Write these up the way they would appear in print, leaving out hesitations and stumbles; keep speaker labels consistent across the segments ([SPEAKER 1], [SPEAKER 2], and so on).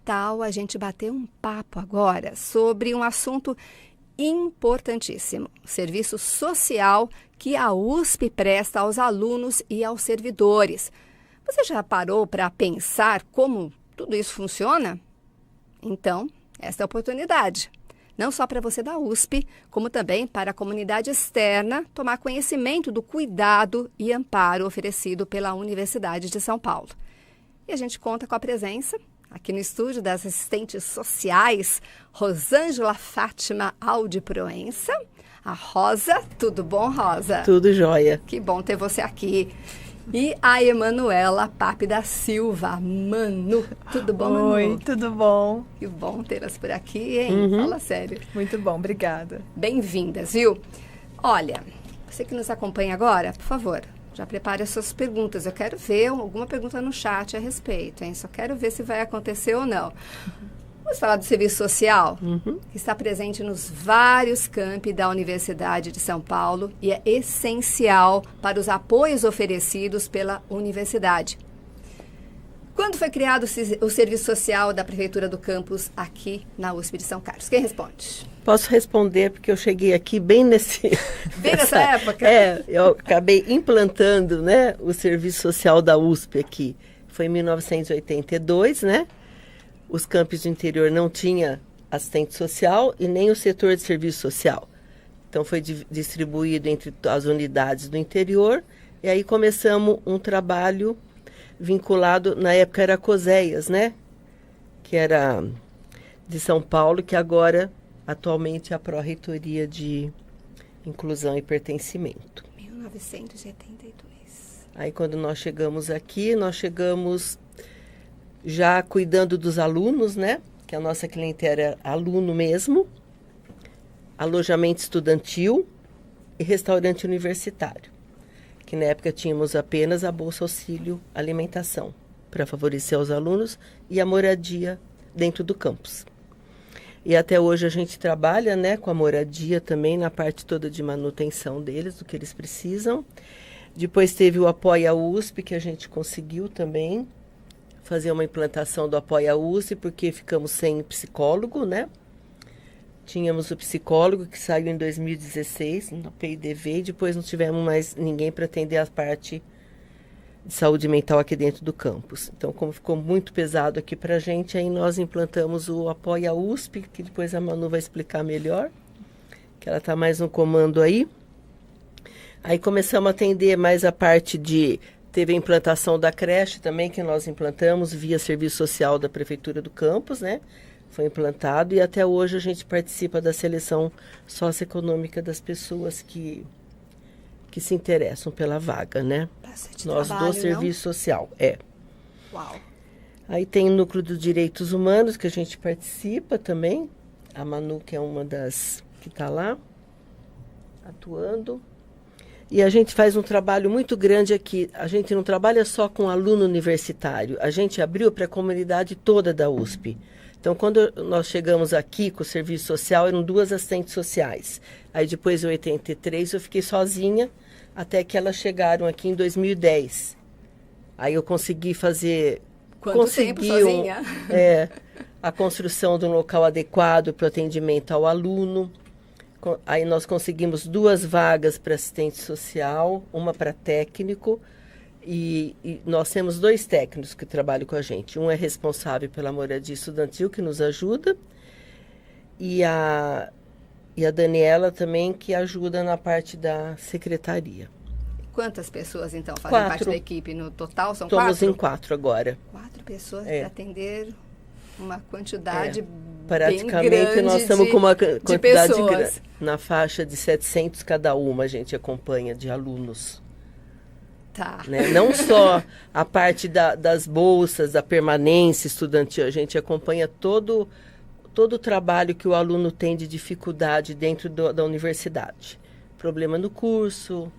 [SPEAKER 1] tal a gente bater um papo agora sobre um assunto importantíssimo, o serviço social que a USP presta aos alunos e aos servidores. Você já parou para pensar como tudo isso funciona? Então, esta é a oportunidade. Não só para você da USP, como também para a comunidade externa tomar conhecimento do cuidado e amparo oferecido pela Universidade de São Paulo. E a gente conta com a presença, aqui no estúdio, das assistentes sociais, Rosângela Fátima Aldi Proença, a Rosa. Tudo bom, Rosa?
[SPEAKER 2] Tudo jóia.
[SPEAKER 1] Que bom ter você aqui. E a Emanuela Pape da Silva. Manu, tudo bom, Manu?
[SPEAKER 3] Oi, tudo bom?
[SPEAKER 1] Que bom tê-las por aqui, hein? Fala sério.
[SPEAKER 3] Muito bom, obrigada.
[SPEAKER 1] Bem-vindas, viu? Olha, você que nos acompanha agora, por favor, já prepare as suas perguntas. Eu quero ver alguma pergunta no chat a respeito, hein? Só quero ver se vai acontecer ou não. Vamos falar do serviço social, que está presente nos vários campi da Universidade de São Paulo e é essencial para os apoios oferecidos pela universidade. Quando foi criado o serviço social da Prefeitura do campus aqui na USP de São Carlos? Quem responde?
[SPEAKER 2] Posso responder, porque eu cheguei aqui bem nessa
[SPEAKER 1] época.
[SPEAKER 2] Eu acabei implantando, né, o serviço social da USP aqui. Foi em 1982, né? Os campos do interior não tinha assistente social e nem o setor de serviço social. Então foi distribuído entre as unidades do interior e aí começamos um trabalho vinculado, na época era a COSEIAS, né? Que era de São Paulo, que agora atualmente é a Pró-Reitoria de Inclusão e Pertencimento.
[SPEAKER 1] 1982.
[SPEAKER 2] Aí quando nós chegamos aqui, nós chegamos já cuidando dos alunos, né? Que a nossa clientela era aluno mesmo, alojamento estudantil e restaurante universitário. Que na época tínhamos apenas a Bolsa Auxílio Alimentação, para favorecer os alunos, e a moradia dentro do campus. E até hoje a gente trabalha, né, com a moradia também, na parte toda de manutenção deles, do que eles precisam. Depois teve o Apoia USP, que a gente conseguiu também fazer uma implantação do Apoia USP, porque ficamos sem psicólogo, né? Tínhamos o psicólogo que saiu em 2016, no PIDV, e depois não tivemos mais ninguém para atender a parte de saúde mental aqui dentro do campus. Então, como ficou muito pesado aqui para a gente, aí nós implantamos o Apoia USP, que depois a Manu vai explicar melhor, que ela está mais no comando aí. Aí começamos a atender mais a parte de... Teve a implantação da creche também, que nós implantamos via serviço social da Prefeitura do campus, né? Foi implantado e até hoje a gente participa da seleção socioeconômica das pessoas que se interessam pela vaga, né?
[SPEAKER 1] Bastante
[SPEAKER 2] nós
[SPEAKER 1] trabalho,
[SPEAKER 2] do serviço social,
[SPEAKER 1] Uau.
[SPEAKER 2] Aí tem o núcleo dos direitos humanos, que a gente participa também. A Manu, que é uma das que está lá, atuando. E a gente faz um trabalho muito grande aqui. A gente não trabalha só com aluno universitário. A gente abriu para a comunidade toda da USP. Então, quando nós chegamos aqui com o serviço social, eram 2 assistentes sociais. Aí, depois, em 83, eu fiquei sozinha, até que elas chegaram aqui em 2010. Aí eu consegui fazer...
[SPEAKER 1] Quanto tempo sozinha?
[SPEAKER 2] A construção de um local adequado para o atendimento ao aluno. Aí nós conseguimos 2 vagas para assistente social, uma para técnico, e nós temos 2 técnicos que trabalham com a gente. Um é responsável pela moradia estudantil, que nos ajuda, e a Daniela também, que ajuda na parte da secretaria.
[SPEAKER 1] Quantas pessoas, então, fazem
[SPEAKER 2] 4.
[SPEAKER 1] parte da equipe? No total, são 4?
[SPEAKER 2] Estamos em 4 agora.
[SPEAKER 1] 4 pessoas para atender uma quantidade
[SPEAKER 2] praticamente
[SPEAKER 1] bem grande
[SPEAKER 2] nós estamos com uma quantidade
[SPEAKER 1] grande.
[SPEAKER 2] Na faixa de 700 cada uma, a gente acompanha de alunos.
[SPEAKER 1] Tá.
[SPEAKER 2] Né? Não só a parte das bolsas, da permanência estudantil, a gente acompanha todo o trabalho que o aluno tem de dificuldade dentro da universidade. Problema no curso,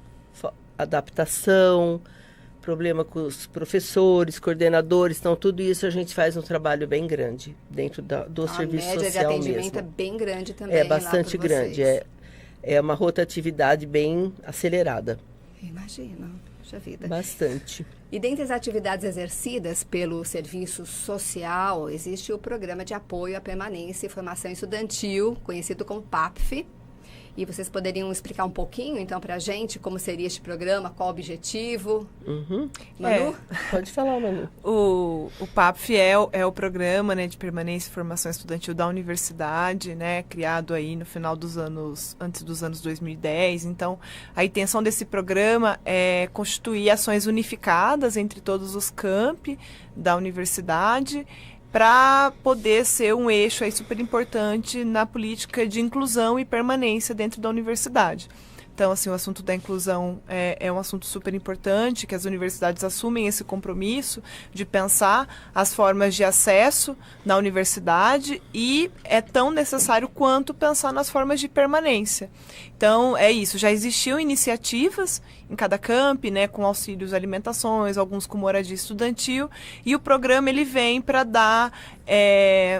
[SPEAKER 2] adaptação, problema com os professores, coordenadores, então tudo isso a gente faz um trabalho bem grande dentro do serviço social mesmo. A média de atendimento
[SPEAKER 1] é bem grande também.
[SPEAKER 2] É bastante grande, é uma rotatividade bem acelerada.
[SPEAKER 1] Imagina, puxa vida.
[SPEAKER 2] Bastante.
[SPEAKER 1] E dentre as atividades exercidas pelo Serviço Social, existe o Programa de Apoio à Permanência e Formação Estudantil, conhecido como PAPF. E vocês poderiam explicar um pouquinho, então, para a gente como seria este programa, qual o objetivo? Manu?
[SPEAKER 2] Pode falar, Manu.
[SPEAKER 3] O PAPF é o programa, né, de permanência e formação estudantil da universidade, né, criado aí no final antes dos anos 2010. Então, a intenção desse programa é constituir ações unificadas entre todos os campi da universidade, para poder ser um eixo aí super importante na política de inclusão e permanência dentro da universidade. Então, assim, o assunto da inclusão é um assunto super importante, que as universidades assumem esse compromisso de pensar as formas de acesso na universidade e é tão necessário quanto pensar nas formas de permanência. Então, é isso. Já existiam iniciativas em cada campi, né, com auxílios alimentações, alguns com moradia estudantil, e o programa ele vem para dar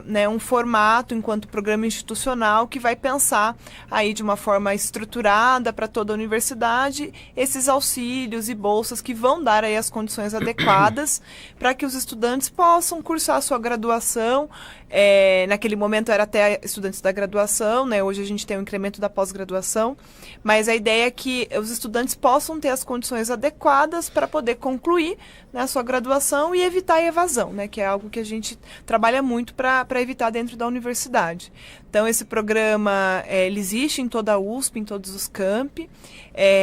[SPEAKER 3] né, um formato enquanto programa institucional que vai pensar aí de uma forma estruturada para toda a universidade esses auxílios e bolsas que vão dar aí as condições adequadas para que os estudantes possam cursar a sua graduação. Naquele momento era até estudantes da graduação, né? Hoje a gente tem um incremento da pós-graduação, mas a ideia é que os estudantes possam ter as condições adequadas para poder concluir, né, a sua graduação e evitar a evasão, né? Que é algo que a gente trabalha muito para evitar dentro da universidade. Então, esse programa ele existe em toda a USP, em todos os campi.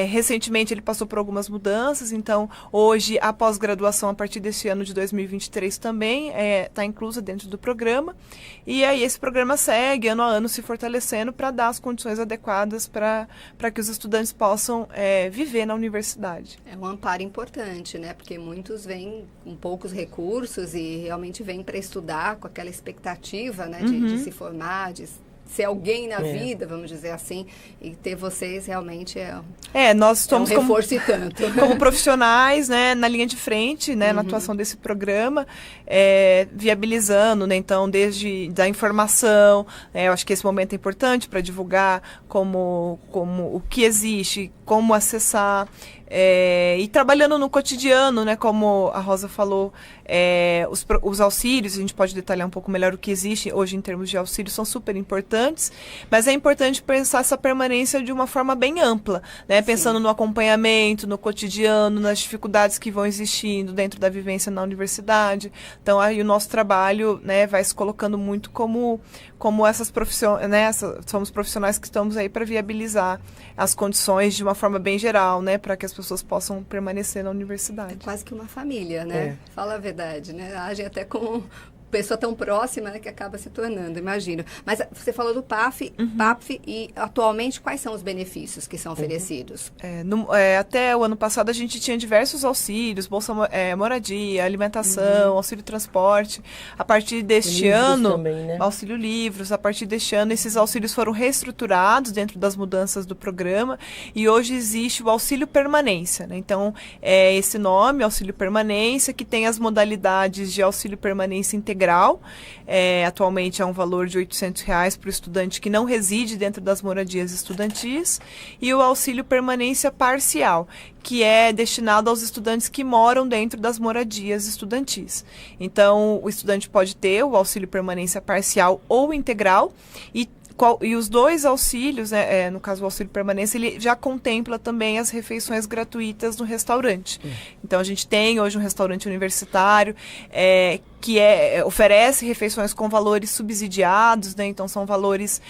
[SPEAKER 3] Recentemente, ele passou por algumas mudanças. Então, hoje, a pós-graduação, a partir desse ano de 2023, também está inclusa dentro do programa. E aí, esse programa segue, ano a ano, se fortalecendo para dar as condições adequadas para que os estudantes possam viver na universidade.
[SPEAKER 1] É um amparo importante, né? Porque muitos vêm com poucos recursos e realmente vêm para estudar com aquela expectativa, né, de se formar, de ser alguém na vida, vamos dizer assim, e ter vocês realmente
[SPEAKER 3] nós estamos
[SPEAKER 1] um reforço e tanto.
[SPEAKER 3] Como profissionais, né, na linha de frente, né, na atuação desse programa, viabilizando, né, então, desde da informação, eu acho que esse momento é importante para divulgar como o que existe, como acessar, e trabalhando no cotidiano, né, como a Rosa falou, os auxílios, a gente pode detalhar um pouco melhor o que existe hoje em termos de auxílios, são super importantes, mas é importante pensar essa permanência de uma forma bem ampla, né, pensando no acompanhamento, no cotidiano, nas dificuldades que vão existindo dentro da vivência na universidade. Então, aí o nosso trabalho, né, vai se colocando muito como essas profissões, né, somos profissionais que estamos aí para viabilizar as condições de uma forma bem geral, né, para que as pessoas possam permanecer na universidade.
[SPEAKER 1] É quase que uma família, né? Fala a verdade, né? Agem até com pessoa tão próxima, né, que acaba se tornando, imagino. Mas você falou do PAPF e atualmente quais são os benefícios que são oferecidos?
[SPEAKER 3] Até o ano passado a gente tinha diversos auxílios, bolsa moradia, alimentação, auxílio transporte. A partir deste ano,
[SPEAKER 2] também, né?
[SPEAKER 3] auxílio livros, a partir deste ano esses auxílios foram reestruturados dentro das mudanças do programa e hoje existe o auxílio permanência, né? Então, esse nome, auxílio permanência, que tem as modalidades de auxílio permanência integral. Atualmente é um valor de R$800 para o estudante que não reside dentro das moradias estudantis, e o auxílio permanência parcial, que é destinado aos estudantes que moram dentro das moradias estudantis. Então, o estudante pode ter o auxílio permanência parcial ou integral, e os dois auxílios, né, no caso o auxílio permanência, ele já contempla também as refeições gratuitas no restaurante. Então, a gente tem hoje um restaurante universitário que oferece refeições com valores subsidiados, né? Então, são valores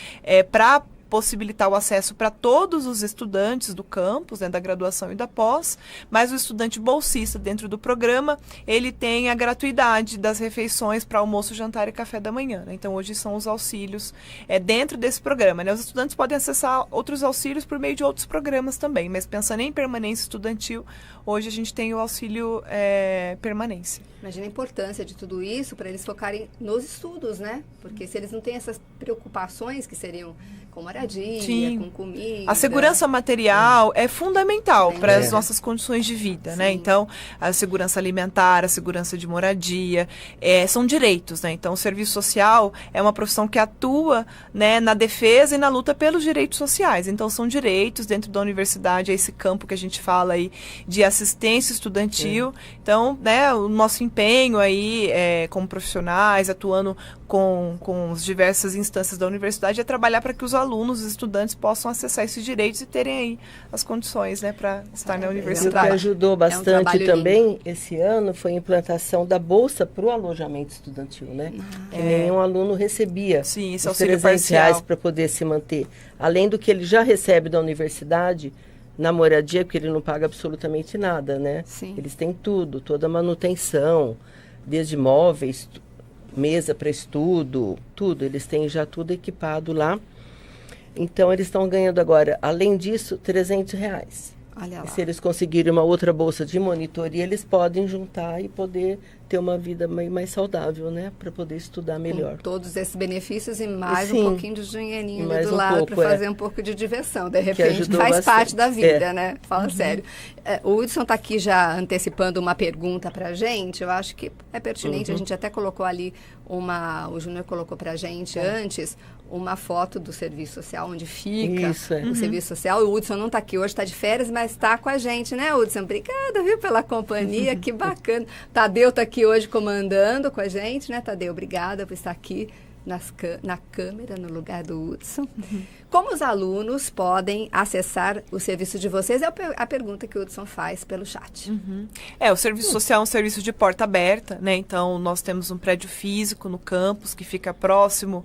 [SPEAKER 3] para possibilitar o acesso para todos os estudantes do campus, né, da graduação e da pós, mas o estudante bolsista dentro do programa, ele tem a gratuidade das refeições para almoço, jantar e café da manhã, né? Então, hoje são os auxílios dentro desse programa, né? Os estudantes podem acessar outros auxílios por meio de outros programas também, mas pensando em permanência estudantil, hoje a gente tem o auxílio permanência.
[SPEAKER 1] Imagina a importância de tudo isso para eles focarem nos estudos, né? Porque se eles não têm essas preocupações que seriam com moradia,
[SPEAKER 3] Sim.
[SPEAKER 1] com comida.
[SPEAKER 3] A segurança material é fundamental para as nossas condições de vida, né? Então, a segurança alimentar, a segurança de moradia, são direitos, né? Então, o serviço social é uma profissão que atua, né, na defesa e na luta pelos direitos sociais. Então, são direitos dentro da universidade, é esse campo que a gente fala aí de assistência estudantil. Então, né, o nosso empenho aí como profissionais, atuando com as diversas instâncias da universidade, é trabalhar para que os alunos, os estudantes possam acessar esses direitos e terem aí as condições, né, para estar na universidade.
[SPEAKER 2] O que ajudou bastante também esse ano foi a implantação da bolsa para o alojamento estudantil, né? Que nenhum aluno recebia os R$300 para poder se manter. Além do que ele já recebe da universidade, na moradia, porque ele não paga absolutamente nada, né?
[SPEAKER 1] Sim.
[SPEAKER 2] Eles têm tudo, toda a manutenção, desde móveis, mesa para estudo, tudo. Eles têm já tudo equipado lá. Então, eles estão ganhando agora, além disso, R$300.
[SPEAKER 1] Olha lá.
[SPEAKER 2] E se eles conseguirem uma outra bolsa de monitoria, eles podem juntar e poder ter uma vida mais saudável, né? Para poder estudar melhor.
[SPEAKER 1] Com todos esses benefícios e mais um pouquinho de dinheirinho ali do
[SPEAKER 2] um
[SPEAKER 1] lado
[SPEAKER 2] pouco,
[SPEAKER 1] para fazer um pouco de diversão. De repente, faz
[SPEAKER 2] bastante.
[SPEAKER 1] parte da vida, né? Fala sério. O Hudson está aqui já antecipando uma pergunta para a gente. Eu acho que é pertinente. A gente até colocou ali o Júnior colocou para a gente antes uma foto do serviço social, onde fica o serviço social. O Hudson não está aqui hoje, está de férias, mas está com a gente, né, Hudson? Obrigada, viu, pela companhia, que bacana. Tadeu está aqui hoje comandando com a gente, né, Tadeu? Obrigada por estar aqui na câmera, no lugar do Hudson. Como os alunos podem acessar o serviço de vocês? É a pergunta que o Hudson faz pelo chat.
[SPEAKER 3] O serviço social é um serviço de porta aberta, né? Então, nós temos um prédio físico no campus que fica próximo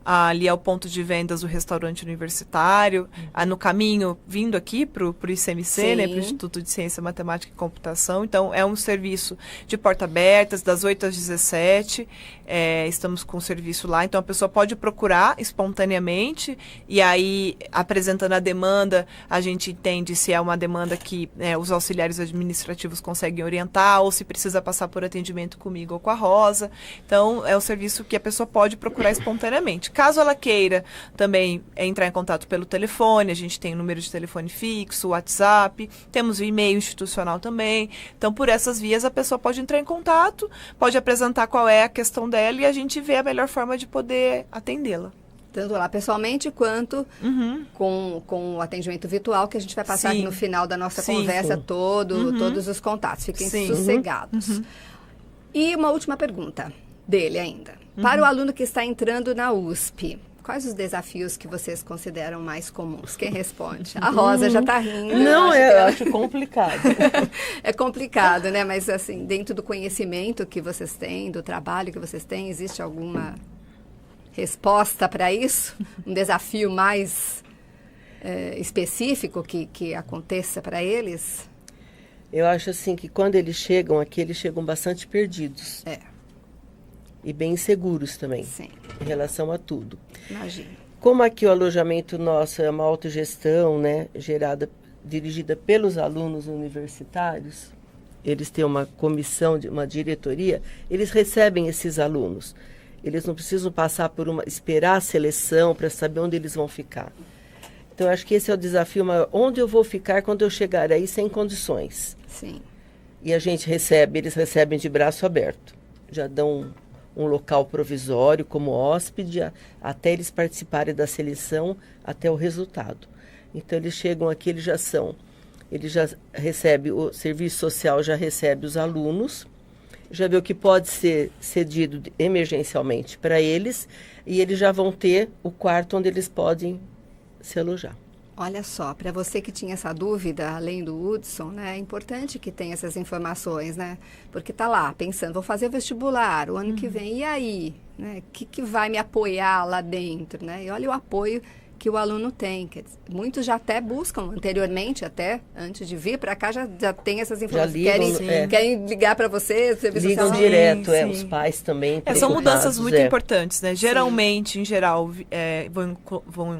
[SPEAKER 3] ali ao ponto de vendas do restaurante universitário, no caminho vindo aqui para o ICMC, né, para o Instituto de Ciência, Matemática e Computação. Então, é um serviço de porta abertas, das 8 às 17, estamos com o serviço lá. Então, a pessoa pode procurar espontaneamente e aí, apresentando a demanda, a gente entende se é uma demanda que os auxiliares administrativos conseguem orientar ou se precisa passar por atendimento comigo ou com a Rosa. Então, é um serviço que a pessoa pode procurar espontaneamente. Caso ela queira também entrar em contato pelo telefone, a gente tem o número de telefone fixo, WhatsApp, temos o e-mail institucional também. Então, por essas vias, a pessoa pode entrar em contato, pode apresentar qual é a questão dela e a gente vê a melhor forma de poder atendê-la.
[SPEAKER 1] Tanto lá pessoalmente quanto com o atendimento virtual, que a gente vai passar aqui no final da nossa conversa todos os contatos. Fiquem sossegados. E uma última pergunta dele ainda. Para o aluno que está entrando na USP, quais os desafios que vocês consideram mais comuns? Quem responde? A Rosa já está rindo.
[SPEAKER 2] Não, eu acho complicado.
[SPEAKER 1] É complicado, né? Mas, assim, dentro do conhecimento que vocês têm, do trabalho que vocês têm, existe alguma resposta para isso? Um desafio mais específico que aconteça para eles?
[SPEAKER 2] Eu acho, assim, que quando eles chegam aqui, eles chegam bastante perdidos. E bem inseguros também, em relação a tudo.
[SPEAKER 1] Imagina.
[SPEAKER 2] Como aqui o alojamento nosso é uma autogestão, né, dirigida pelos alunos universitários, eles têm uma comissão, uma diretoria, eles recebem esses alunos. Eles não precisam passar esperar a seleção para saber onde eles vão ficar. Então, eu acho que esse é o desafio maior. Onde eu vou ficar quando eu chegar aí sem condições?
[SPEAKER 1] Sim.
[SPEAKER 2] E a gente eles recebem de braço aberto. Já dão um local provisório como hóspede, até eles participarem da seleção, até o resultado. Então, eles chegam aqui, eles já recebem, o serviço social já recebe os alunos, já vê o que pode ser cedido emergencialmente para eles, e eles já vão ter o quarto onde eles podem se alojar.
[SPEAKER 1] Olha só, para você que tinha essa dúvida, além do Hudson, né, é importante que tenha essas informações, né? Porque tá lá, pensando, vou fazer o vestibular o ano que vem, e aí? Né? Que vai me apoiar lá dentro, né? E olha o apoio que o aluno tem. Quer dizer, muitos já até buscam anteriormente, até antes de vir para cá, já tem essas informações. Querem ligar para você,
[SPEAKER 2] ligam direto, os pais também.
[SPEAKER 3] São mudanças muito importantes, né? Geralmente, em geral, vão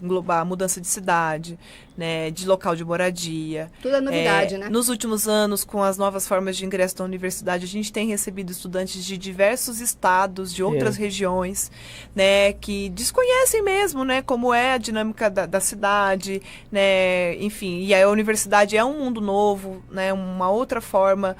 [SPEAKER 3] englobar a mudança de cidade, né, de local de moradia.
[SPEAKER 1] Tudo é novidade, né?
[SPEAKER 3] Nos últimos anos, com as novas formas de ingresso da universidade, a gente tem recebido estudantes de diversos estados, de outras regiões, né, que desconhecem mesmo, né, como é a dinâmica da cidade, né, enfim, e a universidade é um mundo novo, né, uma outra forma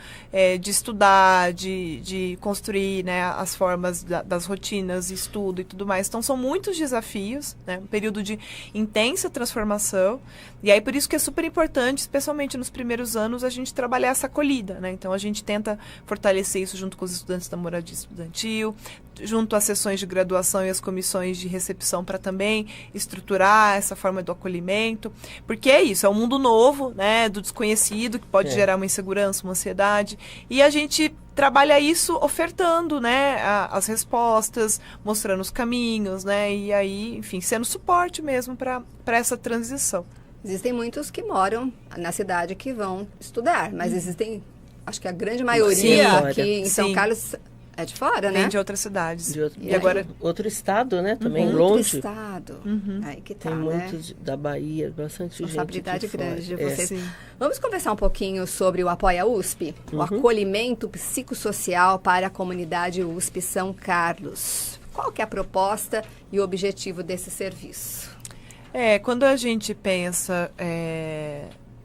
[SPEAKER 3] de estudar, de construir, né, as formas das rotinas, estudo e tudo mais. Então, são muitos desafios, né, um período de intensa transformação, e aí por isso que é super importante, especialmente nos primeiros anos, a gente trabalhar essa acolhida, né, então a gente tenta fortalecer isso junto com os estudantes da moradia estudantil, junto às sessões de graduação e as comissões de recepção para também estruturar essa forma do acolhimento, porque é isso, é um mundo novo, né, do desconhecido, que pode gerar uma insegurança, uma ansiedade, e a gente trabalha isso ofertando, né, as respostas, mostrando os caminhos, né, e aí, enfim, sendo suporte mesmo para essa transição.
[SPEAKER 1] Existem muitos que moram na cidade que vão estudar, mas existem, acho que a grande maioria aqui em São Carlos é de fora, né?
[SPEAKER 3] Vem de outras cidades.
[SPEAKER 2] E agora outro estado, né? Também longe.
[SPEAKER 1] Outro estado. Aí que tá,
[SPEAKER 2] tem
[SPEAKER 1] né?
[SPEAKER 2] muitos da Bahia, bastante
[SPEAKER 1] responsabilidade
[SPEAKER 2] gente
[SPEAKER 1] grande de vocês.
[SPEAKER 3] Sim.
[SPEAKER 1] Vamos conversar um pouquinho sobre o Apoia USP, o acolhimento psicossocial para a comunidade USP São Carlos. Qual que é a proposta e o objetivo desse serviço?
[SPEAKER 3] Quando a gente pensa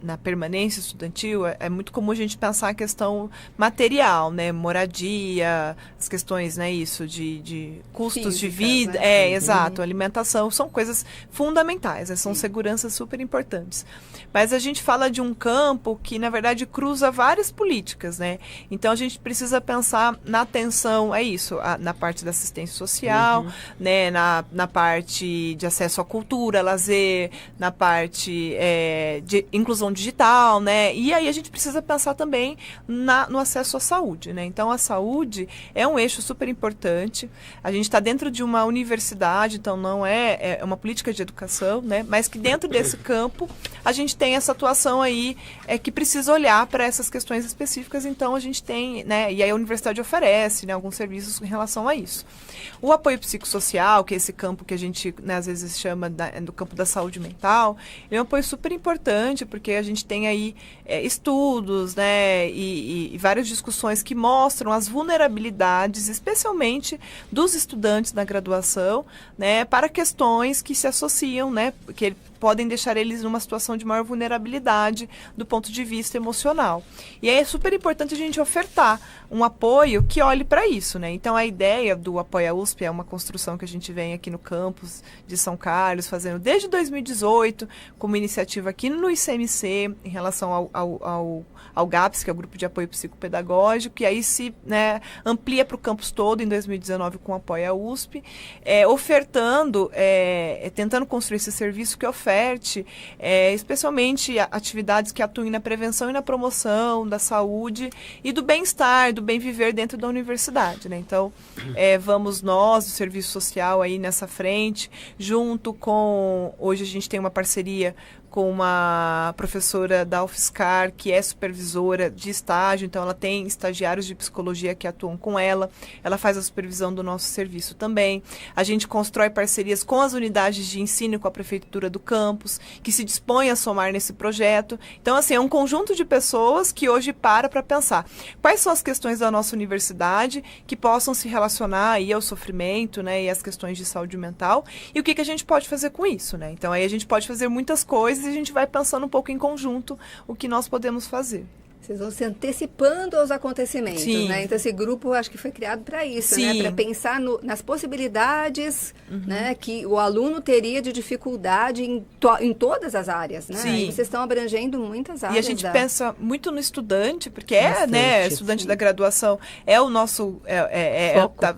[SPEAKER 3] na permanência estudantil, é muito comum a gente pensar a questão material, né? Moradia, as questões, né? Isso, de custos
[SPEAKER 1] físicas,
[SPEAKER 3] de vida.
[SPEAKER 1] né?
[SPEAKER 3] Exato. Alimentação, são coisas fundamentais, né? São seguranças super importantes. Mas a gente fala de um campo que, na verdade, cruza várias políticas, né? Então, a gente precisa pensar na atenção, na parte da assistência social, né? Na parte de acesso à cultura, lazer, na parte de inclusão digital, né? E aí a gente precisa pensar também no acesso à saúde, né? Então, a saúde é um eixo super importante. A gente está dentro de uma universidade, então não é uma política de educação, né? Mas que dentro desse campo a gente tem essa atuação aí que precisa olhar para essas questões específicas. Então, a gente tem, né? E aí a universidade oferece, né, alguns serviços em relação a isso. O apoio psicossocial, que é esse campo que a gente, né, às vezes chama do campo da saúde mental, ele é um apoio super importante, porque a gente tem aí estudos, né, e várias discussões que mostram as vulnerabilidades, especialmente dos estudantes da graduação, né, para questões que se associam, né, que podem deixar eles numa situação de maior vulnerabilidade do ponto de vista emocional. E aí é super importante a gente ofertar um apoio que olhe para isso, né? Então, a ideia do Apoia USP é uma construção que a gente vem aqui no campus de São Carlos fazendo desde 2018, como iniciativa aqui no ICMC, em relação ao GAPS, que é o Grupo de Apoio Psicopedagógico, e aí se, né, amplia para o campus todo em 2019 com o Apoia USP, ofertando, tentando construir esse serviço que oferte, especialmente atividades que atuem na prevenção e na promoção da saúde e do bem-estar, do bem-viver dentro da universidade, né? Então, vamos nós, do Serviço Social, aí nessa frente, junto com... Hoje a gente tem uma parceria com uma professora da UFSCar, que é supervisora de estágio, então ela tem estagiários de psicologia que atuam com ela faz a supervisão do nosso serviço também. A gente constrói parcerias com as unidades de ensino e com a prefeitura do campus, que se dispõe a somar nesse projeto. Então, assim, é um conjunto de pessoas que hoje para pensar quais são as questões da nossa universidade que possam se relacionar aí ao sofrimento, né, e às questões de saúde mental, e o que a gente pode fazer com isso, né? Então, aí a gente pode fazer muitas coisas e a gente vai pensando um pouco em conjunto o que nós podemos fazer.
[SPEAKER 1] Vocês vão se antecipando aos acontecimentos, né? Então, esse grupo, acho que foi criado para isso, né? Para pensar nas possibilidades, né, que o aluno teria de dificuldade em todas as áreas, né? E vocês estão abrangendo muitas áreas.
[SPEAKER 3] E a gente pensa muito no estudante, porque né, estudante da graduação é o nosso...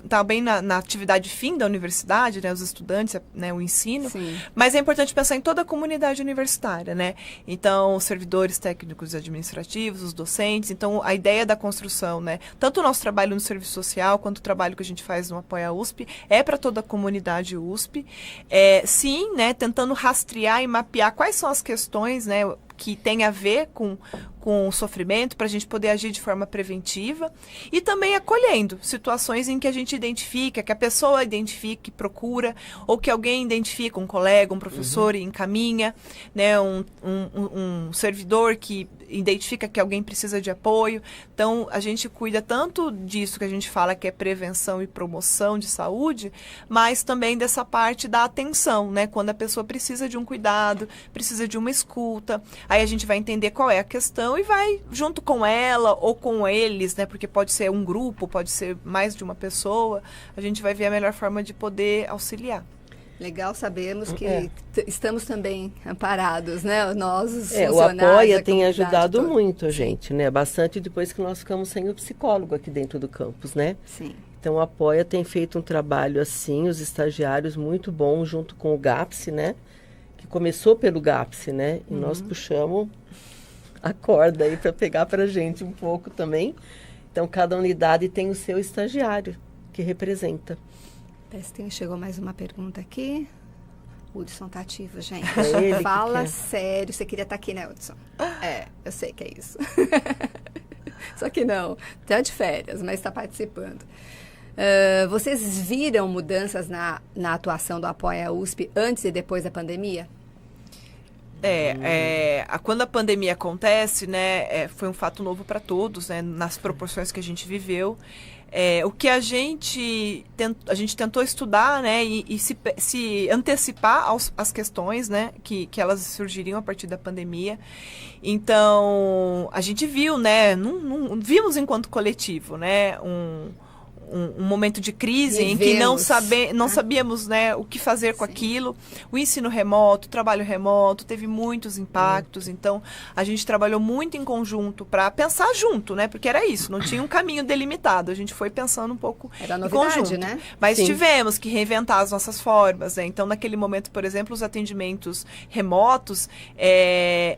[SPEAKER 3] tá bem na atividade fim da universidade, né? Os estudantes, né, o ensino. Mas é importante pensar em toda a comunidade universitária, né? Então, os servidores técnicos e administrativos, os docentes. Então, a ideia da construção, né, tanto o nosso trabalho no serviço social, quanto o trabalho que a gente faz no Apoia USP, é para toda a comunidade USP. Sim, né, tentando rastrear e mapear quais são as questões, né, que tem a ver com o sofrimento, para a gente poder agir de forma preventiva, e também acolhendo situações em que a gente identifica, que a pessoa identifica e procura, ou que alguém identifica, um colega, um professor, e encaminha, né, um servidor que identifica que alguém precisa de apoio. Então, a gente cuida tanto disso que a gente fala que é prevenção e promoção de saúde, mas também dessa parte da atenção, né? Quando a pessoa precisa de um cuidado, precisa de uma escuta, aí a gente vai entender qual é a questão e vai junto com ela ou com eles, né? Porque pode ser um grupo, pode ser mais de uma pessoa, a gente vai ver a melhor forma de poder auxiliar.
[SPEAKER 1] Legal sabermos que estamos também amparados, né? Nós, os
[SPEAKER 2] o
[SPEAKER 1] funcionários,
[SPEAKER 2] Apoia tem ajudado
[SPEAKER 1] toda.
[SPEAKER 2] muito a gente, né? Bastante depois que nós ficamos sem o psicólogo aqui dentro do campus, né?
[SPEAKER 1] Sim.
[SPEAKER 2] Então, o Apoia tem feito um trabalho assim, os estagiários, muito bom, junto com o GAPSE, né? Que começou pelo GAPSE, né? E nós puxamos a corda aí para pegar para a gente um pouco também. Então, cada unidade tem o seu estagiário que representa.
[SPEAKER 1] Chegou mais uma pergunta aqui. O Hudson tá ativo, gente.
[SPEAKER 2] É ele
[SPEAKER 1] Fala
[SPEAKER 2] que
[SPEAKER 1] sério. Você queria estar aqui, né, Hudson? Eu sei que é isso. Só que não. Tá de férias, mas está participando. Vocês viram mudanças na atuação do Apoia USP antes e depois da pandemia?
[SPEAKER 3] Quando a pandemia acontece, né, foi um fato novo para todos, né, nas proporções que a gente viveu. O que a gente tentou estudar, né, e se antecipar às questões, né, que elas surgiriam a partir da pandemia. Então, a gente viu, né, vimos enquanto coletivo, né, um momento de crise em que não sabíamos, né, o que fazer com aquilo. O ensino remoto, o trabalho remoto, teve muitos impactos. Então, a gente trabalhou muito em conjunto para pensar junto, né? Porque era isso, não tinha um caminho delimitado. A gente foi pensando um pouco em conjunto,
[SPEAKER 1] né?
[SPEAKER 3] Mas tivemos que reinventar as nossas formas, né? Então, naquele momento, por exemplo, os atendimentos remotos,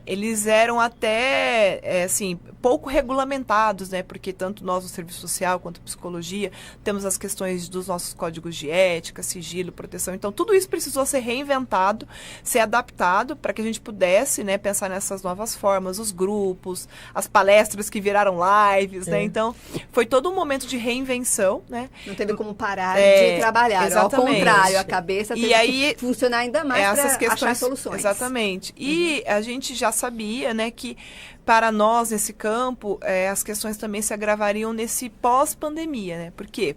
[SPEAKER 3] eles eram até, assim, pouco regulamentados, né? Porque tanto nós, no serviço social, quanto a psicologia, temos as questões dos nossos códigos de ética, sigilo, proteção. Então, tudo isso precisou ser reinventado, ser adaptado para que a gente pudesse, né, pensar nessas novas formas, os grupos, as palestras que viraram lives, né? Então, foi todo um momento de reinvenção, né?
[SPEAKER 1] Não teve como parar de trabalhar.
[SPEAKER 3] Exatamente.
[SPEAKER 1] Ao contrário, a cabeça teve que funcionar ainda mais para achar soluções.
[SPEAKER 3] Exatamente. E a gente já sabia, né, que para nós, nesse campo, as questões também se agravariam nesse pós-pandemia, né? Por quê?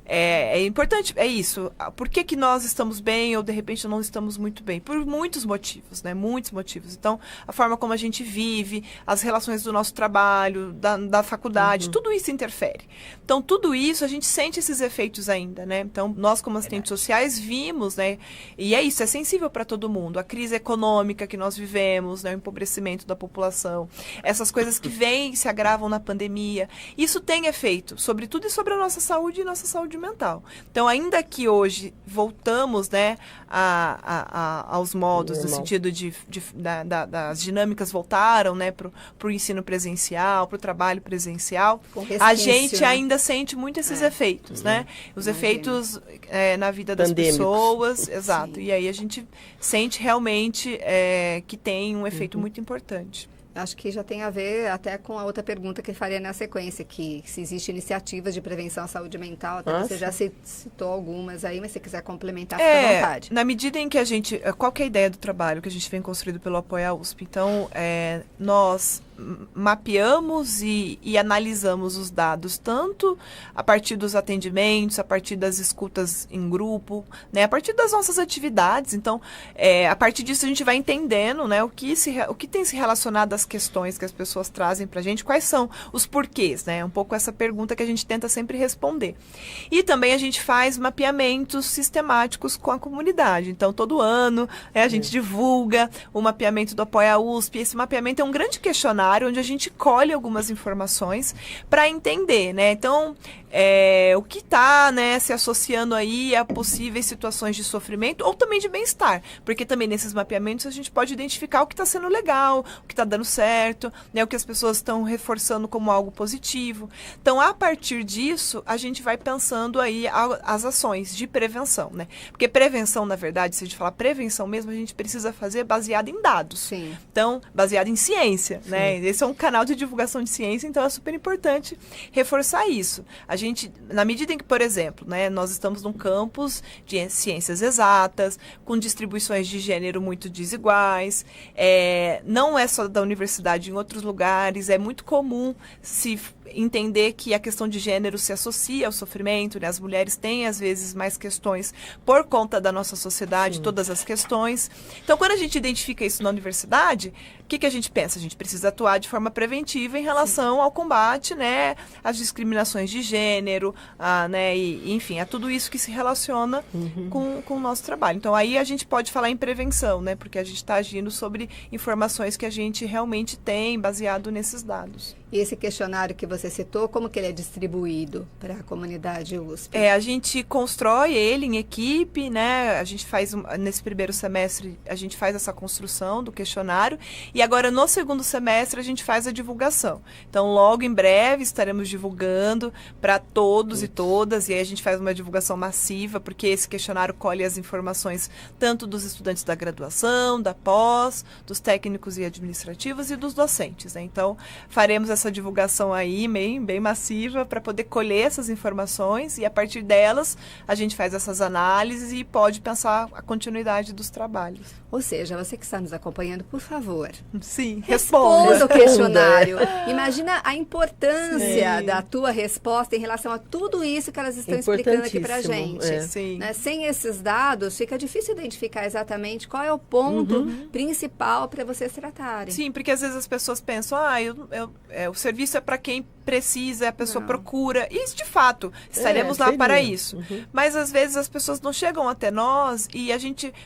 [SPEAKER 3] É importante, é isso. Por que nós estamos bem ou, de repente, não estamos muito bem? Por muitos motivos, né? Muitos motivos. Então, a forma como a gente vive, as relações do nosso trabalho, da faculdade, tudo isso interfere. Então, tudo isso, a gente sente esses efeitos ainda, né? Então, nós, como assistentes sociais, vimos, né? E é isso, é sensível para todo mundo. A crise econômica que nós vivemos, né? O empobrecimento da população, essas coisas que vêm e se agravam na pandemia. Isso tem efeito, sobretudo sobre a nossa saúde e nossa saúde mental. Então, ainda que hoje voltamos, né, aos modos, no sentido das dinâmicas voltaram, né, para o ensino presencial, para o trabalho presencial, a gente ainda sente muito esses efeitos, né? Os efeitos na vida das pessoas, exato. E aí a gente sente realmente que tem um efeito muito importante.
[SPEAKER 1] Acho que já tem a ver até com a outra pergunta que eu faria na sequência, que se existe iniciativas de prevenção à saúde mental, até você já citou algumas aí, mas se quiser complementar, fica à vontade.
[SPEAKER 3] Na medida em que a gente... Qual que é a ideia do trabalho que a gente vem construído pelo Apoia USP? Então, nós mapeamos e analisamos os dados, tanto a partir dos atendimentos, a partir das escutas em grupo, né, a partir das nossas atividades. Então, a partir disso a gente vai entendendo, né, o que tem se relacionado às questões que as pessoas trazem para a gente, quais são os porquês, né, um pouco essa pergunta que a gente tenta sempre responder. E também a gente faz mapeamentos sistemáticos com a comunidade. Então, todo ano a gente divulga o mapeamento do Apoia USP. Esse mapeamento é um grande questionário questionário onde a gente colhe algumas informações para entender, né? Então, o que está, né, se associando aí a possíveis situações de sofrimento ou também de bem-estar, porque também nesses mapeamentos a gente pode identificar o que está sendo legal, o que está dando certo, né, o que as pessoas estão reforçando como algo positivo. Então, a partir disso, a gente vai pensando aí as ações de prevenção, né? Porque prevenção, na verdade, se a gente falar prevenção mesmo, a gente precisa fazer baseado em dados.
[SPEAKER 1] Sim.
[SPEAKER 3] Então, baseado em ciência, né? Esse é um canal de divulgação de ciência, então é super importante reforçar isso. A gente, na medida em que, por exemplo, né, nós estamos num campus de ciências exatas, com distribuições de gênero muito desiguais, não é só da universidade, em outros lugares, é muito comum se entender que a questão de gênero se associa ao sofrimento, né? As mulheres têm, às vezes, mais questões por conta da nossa sociedade, todas as questões. Então, quando a gente identifica isso na universidade, o que a gente pensa? A gente precisa atuar de forma preventiva em relação ao combate, né, às discriminações de gênero, né, enfim, a tudo isso que se relaciona com o nosso trabalho. Então, aí a gente pode falar em prevenção, né, porque a gente está agindo sobre informações que a gente realmente tem, baseado nesses dados.
[SPEAKER 1] E esse questionário que você citou, como que ele é distribuído para a comunidade USP?
[SPEAKER 3] A gente constrói ele em equipe, né? A gente faz, nesse primeiro semestre, a gente faz essa construção do questionário e agora no segundo semestre a gente faz a divulgação. Então, logo em breve estaremos divulgando para todos e todas e aí a gente faz uma divulgação massiva, porque esse questionário colhe as informações tanto dos estudantes da graduação, da pós, dos técnicos e administrativos e dos docentes, né? Então, faremos essa divulgação aí bem massiva para poder colher essas informações e a partir delas a gente faz essas análises e pode pensar a continuidade dos trabalhos.
[SPEAKER 1] Ou seja, você que está nos acompanhando, por favor,
[SPEAKER 3] sim,
[SPEAKER 1] responda o questionário. Imagina a importância da tua resposta em relação a tudo isso que elas estão explicando aqui para a gente.
[SPEAKER 3] Sim.
[SPEAKER 1] Né? Sem esses dados, fica difícil identificar exatamente qual é o ponto principal para vocês tratarem.
[SPEAKER 3] Sim, porque às vezes as pessoas pensam, o serviço é para quem precisa, a pessoa procura. E de fato, estaremos lá para isso. Mas às vezes as pessoas não chegam até nós e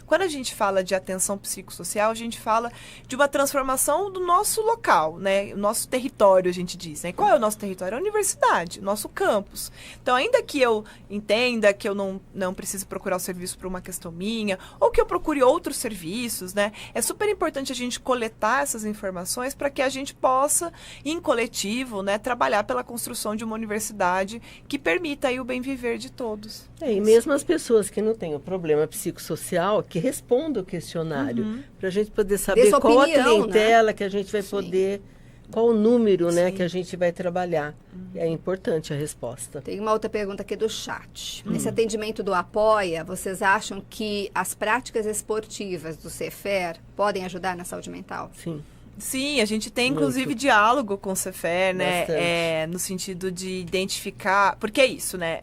[SPEAKER 3] quando a gente fala de atenção psicossocial, a gente fala de uma transformação do nosso local, né? O nosso território, a gente diz, né? Qual é o nosso território? A universidade, o nosso campus. Então, ainda que eu entenda que eu não preciso procurar o serviço por uma questão minha, ou que eu procure outros serviços, né? É super importante a gente coletar essas informações para que a gente possa, em coletivo, né, trabalhar pela construção de uma universidade que permita aí o bem viver de todos.
[SPEAKER 2] E mesmo as pessoas que não têm o problema psicossocial, que respondam o questionário, para a gente poder saber qual opinião, a clientela, né, que a gente vai poder, qual o número, né, que a gente vai trabalhar. É importante a resposta.
[SPEAKER 1] Tem uma outra pergunta aqui do chat. Nesse atendimento do Apoia, vocês acham que as práticas esportivas do Cefer podem ajudar na saúde mental?
[SPEAKER 2] Sim.
[SPEAKER 3] Sim, a gente tem, inclusive, diálogo com o Cefer, né? No sentido de identificar... Porque é isso, né?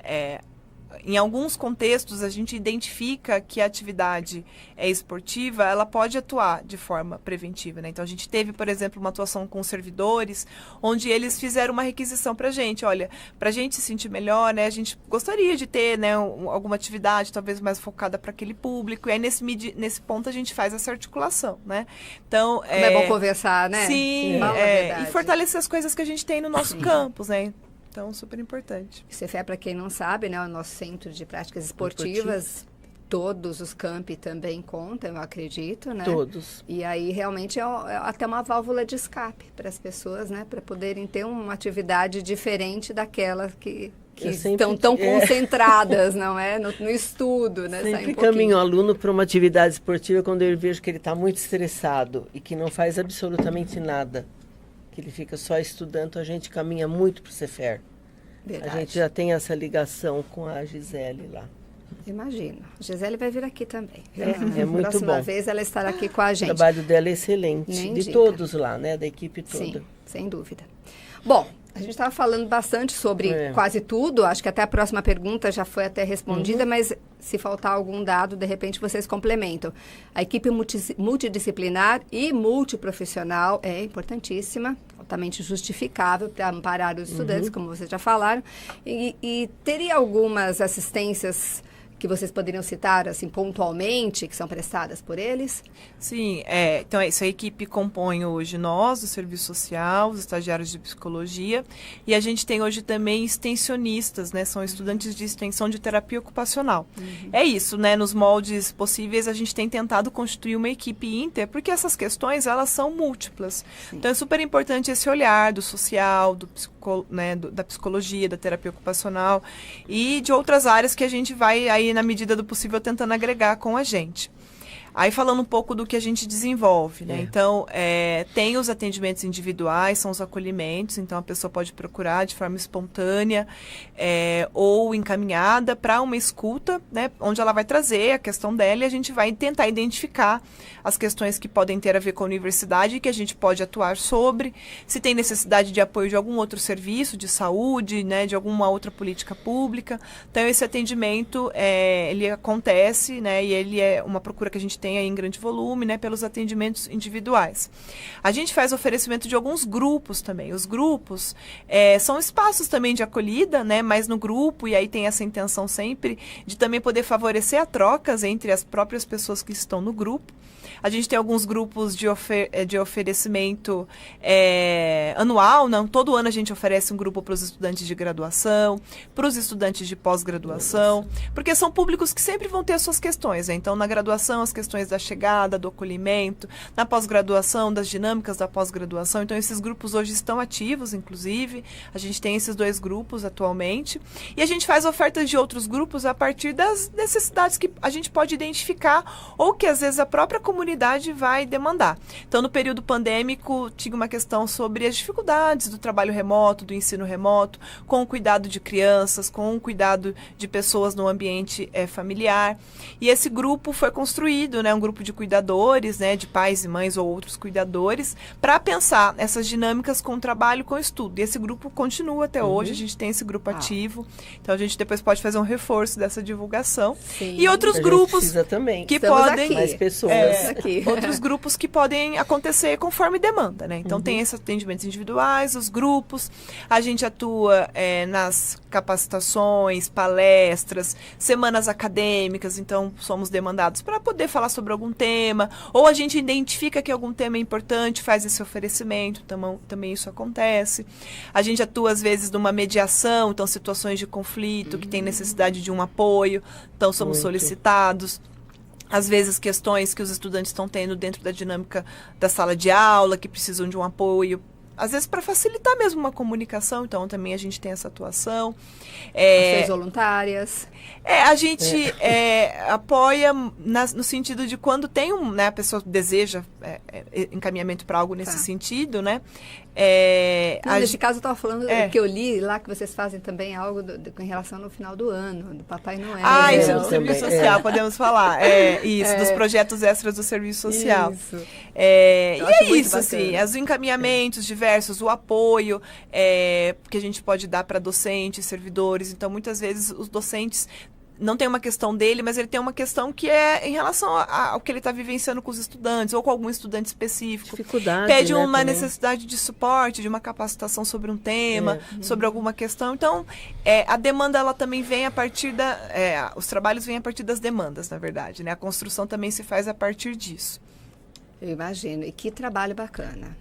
[SPEAKER 3] Em alguns contextos, a gente identifica que a atividade esportiva, ela pode atuar de forma preventiva, né? Então, a gente teve, por exemplo, uma atuação com servidores, onde eles fizeram uma requisição para a gente. Olha, para a gente se sentir melhor, né? A gente gostaria de ter, né, alguma atividade, talvez mais focada para aquele público. E aí, nesse ponto, a gente faz essa articulação, né? Então,
[SPEAKER 1] como é bom conversar, né?
[SPEAKER 3] Sim, e fortalecer as coisas que a gente tem no nosso campus, né? Então, super importante.
[SPEAKER 1] O Cefer, para quem não sabe, né, é o nosso centro de práticas esportivas. Todos os campi também contam, eu acredito, né?
[SPEAKER 2] Todos.
[SPEAKER 1] E aí, realmente, é até uma válvula de escape para as pessoas, né? Para poderem ter uma atividade diferente daquela que estão tão concentradas, não é? No estudo, né?
[SPEAKER 2] Sempre caminho o aluno para uma atividade esportiva quando eu vejo que ele está muito estressado e que não faz absolutamente nada. Que ele fica só estudando, a gente caminha muito para o Cefer.
[SPEAKER 1] Verdade.
[SPEAKER 2] A gente já tem essa ligação com a Gisele lá.
[SPEAKER 1] Imagino. A Gisele vai vir aqui também.
[SPEAKER 2] É muito bom.
[SPEAKER 1] Próxima vez ela estará aqui com a gente.
[SPEAKER 2] O trabalho dela é excelente. Todos lá, né? Da equipe toda.
[SPEAKER 1] Sim, sem dúvida. Bom, a gente estava falando bastante sobre quase tudo. Acho que até a próxima pergunta já foi até respondida, mas se faltar algum dado, de repente vocês complementam. A equipe multidisciplinar e multiprofissional é importantíssima, altamente justificável para amparar os estudantes, como vocês já falaram. E teria algumas assistências que vocês poderiam citar, assim, pontualmente, que são prestadas por eles?
[SPEAKER 3] Sim, então é isso, a equipe compõe hoje nós, do Serviço Social, os estagiários de Psicologia, e a gente tem hoje também extensionistas, né, são estudantes de extensão de terapia ocupacional. É isso, né, nos moldes possíveis a gente tem tentado constituir uma equipe ínter, porque essas questões, elas são múltiplas.
[SPEAKER 1] Sim.
[SPEAKER 3] Então é super importante esse olhar do social, da psicologia, da terapia ocupacional e de outras áreas que a gente vai aí, na medida do possível, tentando agregar com a gente. Aí falando um pouco do que a gente desenvolve, né? Então, tem os atendimentos individuais, são os acolhimentos, então a pessoa pode procurar de forma espontânea ou encaminhada para uma escuta, né? Onde ela vai trazer a questão dela e a gente vai tentar identificar as questões que podem ter a ver com a universidade e que a gente pode atuar sobre, se tem necessidade de apoio de algum outro serviço, de saúde, né? De alguma outra política pública. Então, esse atendimento, ele acontece, né? E ele é uma procura que a gente tem aí em grande volume, né, pelos atendimentos individuais. A gente faz oferecimento de alguns grupos também. Os grupos são espaços também de acolhida, né, mas no grupo, e aí tem essa intenção sempre de também poder favorecer a trocas entre as próprias pessoas que estão no grupo. A gente tem alguns grupos de oferecimento anual, não? Todo ano a gente oferece um grupo para os estudantes de graduação, para os estudantes de pós-graduação, porque são públicos que sempre vão ter as suas questões, né? Então, na graduação, as questões da chegada, do acolhimento, na pós-graduação, das dinâmicas da pós-graduação. Então, esses grupos hoje estão ativos, inclusive. A gente tem esses 2 grupos atualmente. E a gente faz ofertas de outros grupos a partir das necessidades que a gente pode identificar ou que, às vezes, a própria comunidade vai demandar. Então, no período pandêmico, tinha uma questão sobre as dificuldades do trabalho remoto, do ensino remoto, com o cuidado de crianças, com o cuidado de pessoas no ambiente familiar. E esse grupo foi construído, né, um grupo de cuidadores, né, de pais e mães ou outros cuidadores, para pensar essas dinâmicas com o trabalho e com o estudo. E esse grupo continua até hoje, a gente tem esse grupo ativo. Então, a gente depois pode fazer um reforço dessa divulgação.
[SPEAKER 1] Sim.
[SPEAKER 3] E outros grupos que podem...
[SPEAKER 2] mais pessoas.
[SPEAKER 3] Outros grupos que podem acontecer conforme demanda, né? Então, tem esses atendimentos individuais, os grupos. A gente atua nas capacitações, palestras, semanas acadêmicas. Então, somos demandados para poder falar sobre algum tema. Ou a gente identifica que algum tema é importante, faz esse oferecimento. Também isso acontece. A gente atua, às vezes, numa mediação. Então, situações de conflito, que tem necessidade de um apoio. Então, somos solicitados. Às vezes, questões que os estudantes estão tendo dentro da dinâmica da sala de aula, que precisam de um apoio, às vezes para facilitar mesmo uma comunicação, então também a gente tem essa atuação.
[SPEAKER 1] Ações voluntárias.
[SPEAKER 3] A gente apoia no sentido de quando tem a pessoa deseja encaminhamento para algo nesse sentido, né?
[SPEAKER 1] Nesse caso, eu estava falando que eu li lá que vocês fazem também algo em relação no final do ano, do Papai Noel.
[SPEAKER 3] Isso é do Serviço Social, podemos falar. Dos projetos extras do Serviço Social.
[SPEAKER 1] Isso.
[SPEAKER 3] E é isso,
[SPEAKER 1] bacana.
[SPEAKER 3] assim, os encaminhamentos diversos, o apoio que a gente pode dar para docentes, servidores. Então, muitas vezes, os docentes não tem uma questão dele, mas ele tem uma questão que é em relação ao que ele está vivenciando com os estudantes, ou com algum estudante específico.
[SPEAKER 2] Dificuldade,
[SPEAKER 3] pede uma
[SPEAKER 2] também.
[SPEAKER 3] necessidade de suporte, de uma capacitação sobre um tema, sobre alguma questão. Então, a demanda, ela também vem a partir os trabalhos vêm a partir das demandas, na verdade, né? A construção também se faz a partir disso.
[SPEAKER 1] Eu imagino. E que trabalho bacana.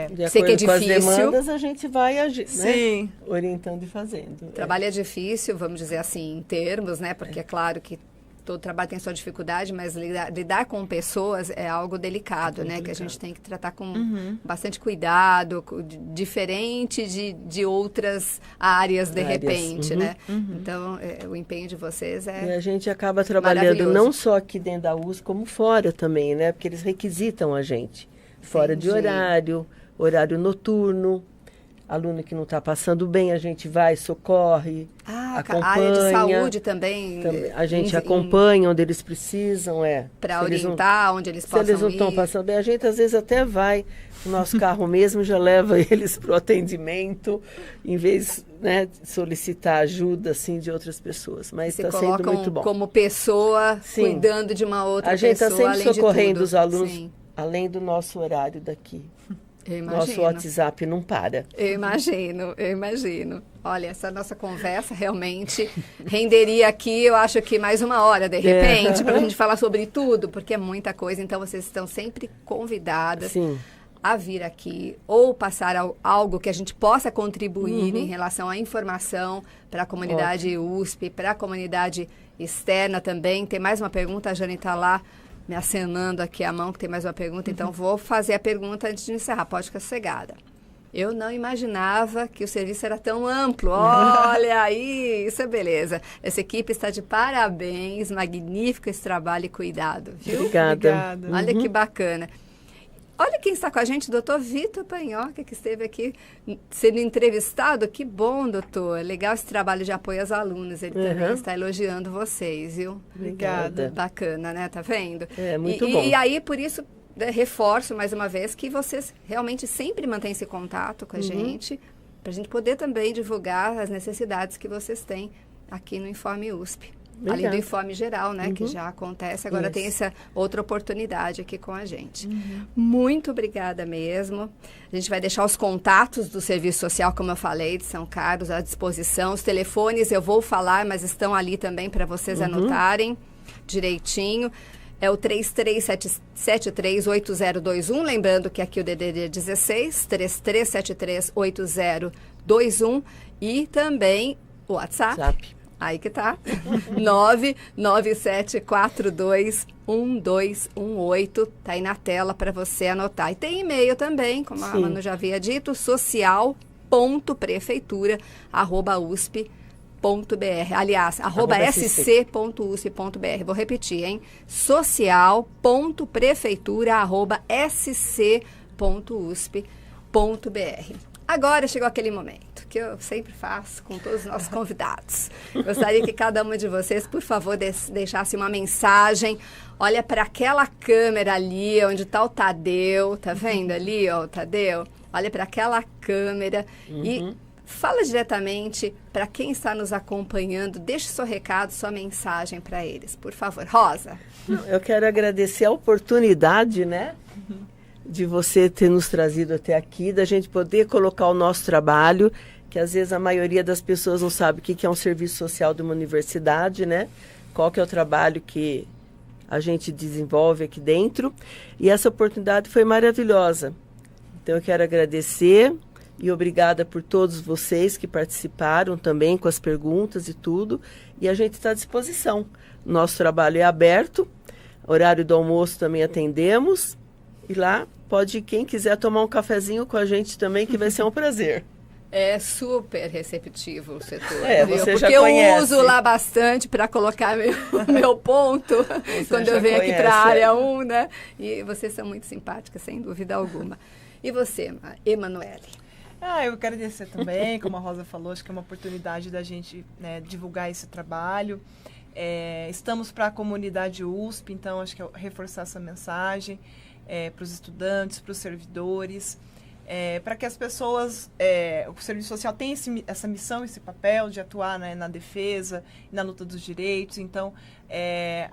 [SPEAKER 2] De
[SPEAKER 1] Sei
[SPEAKER 2] acordo
[SPEAKER 1] que é
[SPEAKER 2] com as
[SPEAKER 1] difícil.
[SPEAKER 2] demandas, a gente vai agir,
[SPEAKER 3] Sim.
[SPEAKER 2] né? Orientando e fazendo.
[SPEAKER 1] O trabalho é difícil, vamos dizer assim, em termos, né? Porque é claro que todo trabalho tem sua dificuldade, mas lidar com pessoas é algo delicado, né? Que a gente tem que tratar com bastante cuidado, diferente de outras áreas, de repente, né? Então, o empenho de vocês
[SPEAKER 2] E a gente acaba trabalhando
[SPEAKER 1] maravilhoso.
[SPEAKER 2] não só aqui dentro da USP, como fora também, né? Porque eles requisitam a gente. Fora de horário noturno, aluno que não está passando bem, a gente vai, socorre, acompanha.
[SPEAKER 1] A área de saúde também.
[SPEAKER 2] A gente acompanha onde eles precisam,
[SPEAKER 1] para orientar onde eles possam ir.
[SPEAKER 2] Se eles não estão passando bem, a gente às vezes até vai, o nosso carro mesmo já leva eles para o atendimento, em vez, né, de solicitar ajuda assim, de outras pessoas. Mas está sendo muito bom.
[SPEAKER 1] Como pessoa, cuidando de uma outra pessoa.
[SPEAKER 2] A gente está sempre socorrendo os alunos.
[SPEAKER 1] Sim.
[SPEAKER 2] Além do nosso horário daqui.
[SPEAKER 1] Eu
[SPEAKER 2] Nosso
[SPEAKER 1] imagino.
[SPEAKER 2] WhatsApp não para.
[SPEAKER 1] Eu imagino. Olha, essa nossa conversa realmente renderia aqui, eu acho que mais uma hora, de repente, para a gente falar sobre tudo, porque é muita coisa. Então, vocês estão sempre convidadas
[SPEAKER 2] Sim.
[SPEAKER 1] a vir aqui ou passar algo que a gente possa contribuir em relação à informação para a comunidade USP, para a comunidade externa também. Tem mais uma pergunta, a Jane está lá me acenando aqui a mão, que tem mais uma pergunta, então vou fazer a pergunta antes de encerrar, pode ficar sossegada. Eu não imaginava que o serviço era tão amplo. Olha aí, isso é beleza. Essa equipe está de parabéns, magnífico esse trabalho e cuidado, viu?
[SPEAKER 2] Obrigada.
[SPEAKER 1] Olha que bacana. Olha quem está com a gente, doutor Vitor Panhoca, que esteve aqui sendo entrevistado. Que bom, doutor. Legal esse trabalho de apoio aos alunos. Ele também está elogiando vocês, viu?
[SPEAKER 2] Obrigada.
[SPEAKER 1] Bacana, né? Tá vendo?
[SPEAKER 2] É, muito bom.
[SPEAKER 1] E aí, por isso, reforço mais uma vez que vocês realmente sempre mantêm esse contato com a gente, para a gente poder também divulgar as necessidades que vocês têm aqui no Informe USP.
[SPEAKER 2] Obrigada.
[SPEAKER 1] Além do informe geral, né, que já acontece, agora tem
[SPEAKER 2] Isso.
[SPEAKER 1] essa outra oportunidade aqui com a gente. Muito obrigada mesmo. A gente vai deixar os contatos do Serviço Social, como eu falei, de São Carlos, à disposição. Os telefones eu vou falar, mas estão ali também para vocês anotarem direitinho. É o 33738021, lembrando que aqui o DDD é 16, 33738021 e também o WhatsApp. Aí que tá. 997421218. Tá aí na tela para você anotar. E tem e-mail também, como a Manu já havia dito, social.prefeitura@usp.br. Aliás, @sc.usp.br. Vou repetir, hein? social.prefeitura@sc.usp.br. Agora chegou aquele momento que eu sempre faço com todos os nossos convidados. Gostaria que cada uma de vocês, por favor, deixasse uma mensagem. Olha para aquela câmera ali, onde está o Tadeu. Tá vendo ali, ó, o Tadeu? Olha para aquela câmera e fala diretamente para quem está nos acompanhando. Deixe seu recado, sua mensagem para eles, por favor. Rosa.
[SPEAKER 2] Eu quero agradecer a oportunidade, né? De você ter nos trazido até aqui, da gente poder colocar o nosso trabalho, que às vezes a maioria das pessoas não sabe o que é um serviço social de uma universidade, né? Qual que é o trabalho que a gente desenvolve aqui dentro. E essa oportunidade foi maravilhosa. Então eu quero agradecer e obrigada por todos vocês que participaram também com as perguntas e tudo. E a gente está à disposição. Nosso trabalho é aberto, horário do almoço também atendemos. E lá pode quem quiser tomar um cafezinho com a gente também, que vai ser um prazer.
[SPEAKER 1] É super receptivo o setor,
[SPEAKER 2] viu? Você
[SPEAKER 1] Porque
[SPEAKER 2] já conhece.
[SPEAKER 1] eu uso lá bastante para colocar meu ponto quando eu venho aqui para a área 1, né? E vocês são muito simpáticas, sem dúvida alguma. E você, Emanuele?
[SPEAKER 3] Eu quero agradecer também, como a Rosa falou, acho que é uma oportunidade da gente, né, divulgar esse trabalho. Estamos para a comunidade USP, então acho que é reforçar essa mensagem. Para os estudantes, para os servidores, para que as pessoas, o serviço social tem essa missão, esse papel de atuar, né, na defesa e na luta dos direitos. Então,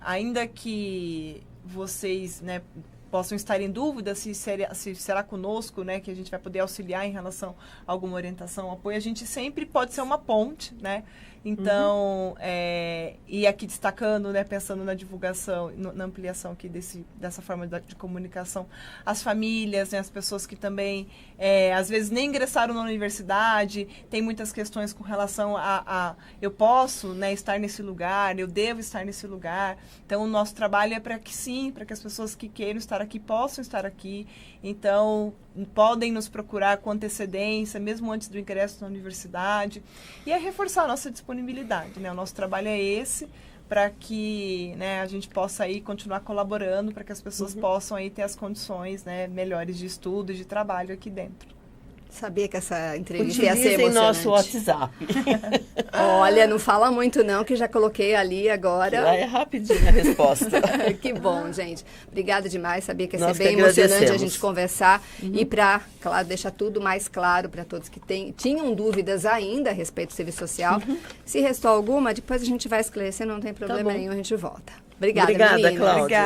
[SPEAKER 3] ainda que vocês, né, possam estar em dúvida se será conosco, né, que a gente vai poder auxiliar em relação a alguma orientação, apoio, a gente sempre pode ser uma ponte, né? Então, e aqui destacando, né, pensando na divulgação, na ampliação aqui dessa forma de comunicação, as famílias, né, as pessoas que também, às vezes, nem ingressaram na universidade, tem muitas questões com relação a eu posso, né, estar nesse lugar, eu devo estar nesse lugar. Então, o nosso trabalho é para que sim, para que as pessoas que queiram estar aqui possam estar aqui. Então, podem nos procurar com antecedência, mesmo antes do ingresso na universidade. E é reforçar a nossa disponibilidade, né? O nosso trabalho é esse, para que, né, a gente possa aí continuar colaborando, para que as pessoas possam aí ter as condições, né, melhores de estudo e de trabalho aqui dentro.
[SPEAKER 1] Sabia que essa entrevista ia ser
[SPEAKER 2] Utilizem
[SPEAKER 1] emocionante.
[SPEAKER 2] nosso WhatsApp.
[SPEAKER 1] Olha, não fala muito não, que já coloquei ali agora.
[SPEAKER 2] Lá é rapidinho a resposta.
[SPEAKER 1] Que bom, gente. Obrigada demais. Sabia que ia
[SPEAKER 2] Nós
[SPEAKER 1] ser bem
[SPEAKER 2] que
[SPEAKER 1] emocionante a
[SPEAKER 2] agradecemos.
[SPEAKER 1] gente conversar. E para, claro, deixar tudo mais claro para todos que tinham dúvidas ainda a respeito do serviço social. Se restou alguma, depois a gente vai esclarecer, não tem problema
[SPEAKER 2] bom.
[SPEAKER 1] nenhum, a gente volta. Obrigada,
[SPEAKER 2] Obrigada,
[SPEAKER 1] meninas.
[SPEAKER 2] Cláudia.
[SPEAKER 3] Obrigada.